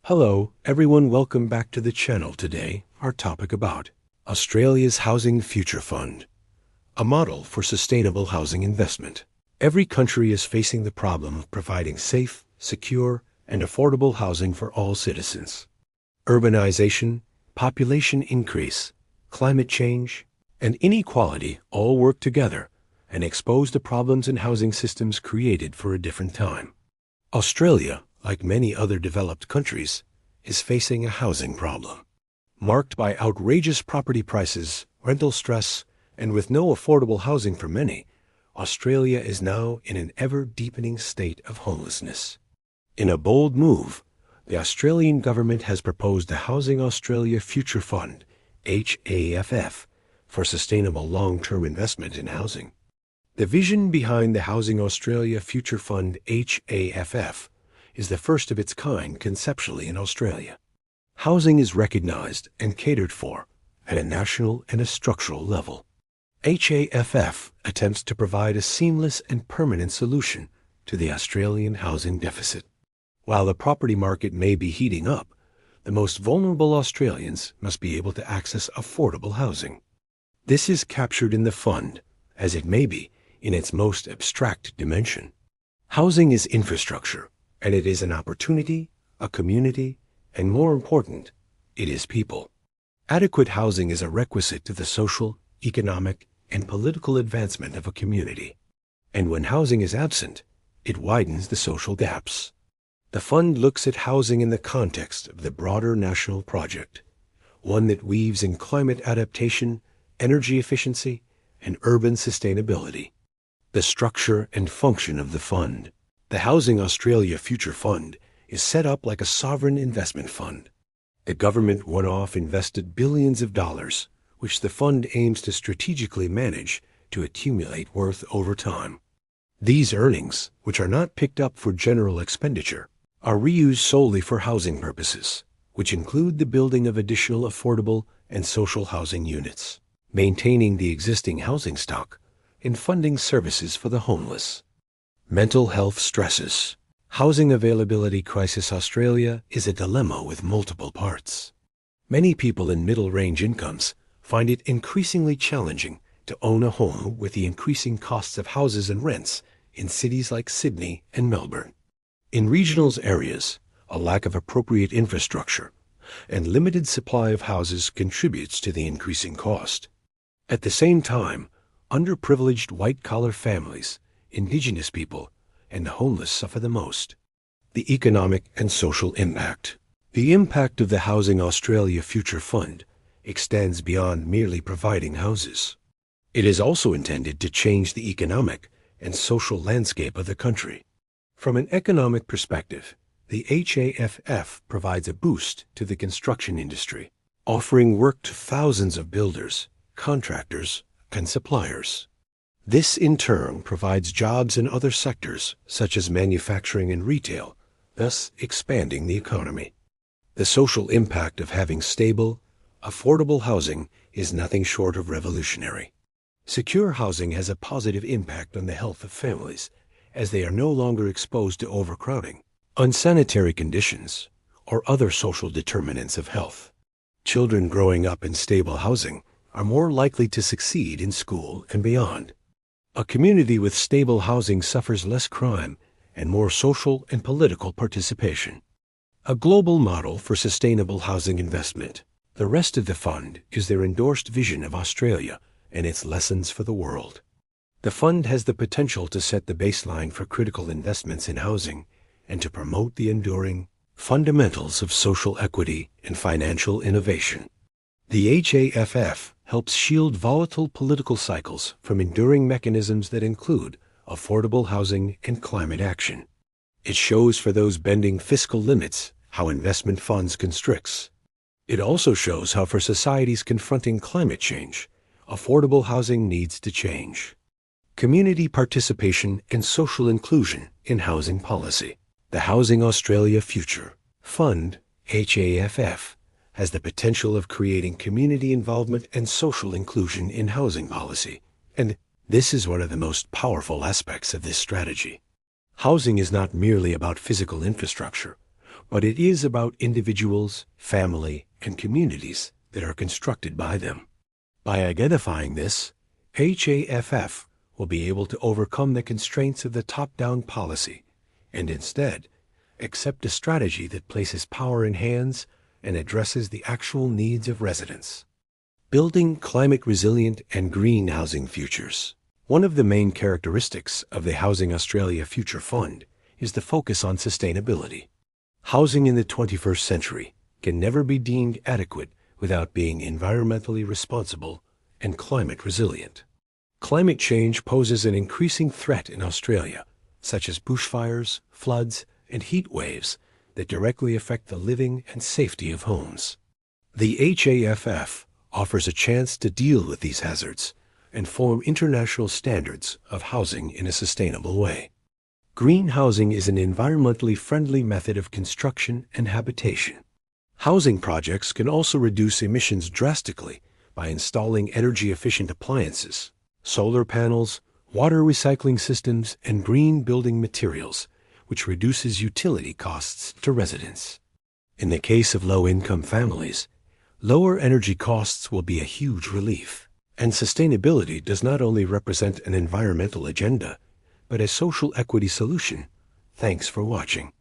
Hello, everyone. Welcome back to the channel. Today, our topic about Australia's Housing Future Fund, a model for sustainable housing investment. Every country is facing the problem of providing safe, secure, and affordable housing for all citizens. Urbanization, population increase, climate change, and inequality all work together and expose the problems in housing systems created for a different time. Australia, like many other developed countries, is facing a housing problem. Marked by outrageous property prices, rental stress, and with no affordable housing for many, Australia is now in an ever-deepening state of homelessness. In a bold move, the Australian government has proposed the Housing Australia Future Fund, HAFF, for sustainable long-term investment in housing. The vision behind the Housing Australia Future Fund, HAFF, is the first of its kind conceptually in Australia. Housing is recognized and catered for at a national and a structural level. HAFF attempts to provide a seamless and permanent solution to the Australian housing deficit. While the property market may be heating up, the most vulnerable Australians must be able to access affordable housing. This is captured in the fund, as it may be, in its most abstract dimension. Housing is infrastructure, and it is an opportunity, a community, and more important, it is people. Adequate housing is a requisite to the social, economic, and political advancement of a community. And when housing is absent, it widens the social gaps. The fund looks at housing in the context of the broader national project, one that weaves in climate adaptation, energy efficiency, and urban sustainability. The structure and function of the fund. The Housing Australia Future Fund is set up like a sovereign investment fund. The government one-off invested billions of dollars, which the fund aims to strategically manage to accumulate worth over time. These earnings, which are not picked up for general expenditure, are reused solely for housing purposes, which include the building of additional affordable and social housing units, maintaining the existing housing stock, and funding services for the homeless. Mental health stresses. Housing availability crisis. Australia is a dilemma with multiple parts. Many people in middle-range incomes find it increasingly challenging to own a home with the increasing costs of houses and rents in cities like Sydney and Melbourne. In regional areas, a lack of appropriate infrastructure and limited supply of houses contributes to the increasing cost. At the same time, underprivileged white-collar families, Indigenous people, and the homeless suffer the most. The economic and social impact. The impact of the Housing Australia Future Fund extends beyond merely providing houses. It is also intended to change the economic and social landscape of the country. From an economic perspective, the HAFF provides a boost to the construction industry, offering work to thousands of builders, contractors, and suppliers. This in turn provides jobs in other sectors such as manufacturing and retail, thus expanding the economy. The social impact of having stable, affordable housing is nothing short of revolutionary. Secure housing has a positive impact on the health of families, as they are no longer exposed to overcrowding, unsanitary conditions, or other social determinants of health. Children growing up in stable housing are more likely to succeed in school and beyond. A community with stable housing suffers less crime and more social and political participation. A global model for sustainable housing investment. The rest of the fund is their endorsed vision of Australia and its lessons for the world. The fund has the potential to set the baseline for critical investments in housing and to promote the enduring fundamentals of social equity and financial innovation. The HAFF helps shield volatile political cycles from enduring mechanisms that include affordable housing and climate action. It shows for those bending fiscal limits how investment funds constricts. It also shows how for societies confronting climate change, affordable housing needs to change. Community participation and social inclusion in housing policy. The Housing Australia Future Fund, HAFF, has the potential of creating community involvement and social inclusion in housing policy, and this is one of the most powerful aspects of this strategy. Housing is not merely about physical infrastructure, but it is about individuals, family, and communities that are constructed by them. By identifying this, HAFF will be able to overcome the constraints of the top-down policy and instead accept a strategy that places power in hands and addresses the actual needs of residents. Building climate-resilient and green housing futures. One of the main characteristics of the Housing Australia Future Fund is the focus on sustainability. Housing in the 21st century can never be deemed adequate without being environmentally responsible and climate resilient. Climate change poses an increasing threat in Australia, such as bushfires, floods, and heat waves that directly affect the living and safety of homes. The HAFF offers a chance to deal with these hazards and form international standards of housing in a sustainable way. Green housing is an environmentally friendly method of construction and habitation. Housing projects can also reduce emissions drastically by installing energy-efficient appliances, solar panels, water recycling systems, and green building materials, which reduces utility costs to residents. In the case of low-income families, lower energy costs will be a huge relief. And sustainability does not only represent an environmental agenda, but a social equity solution. Thanks for watching.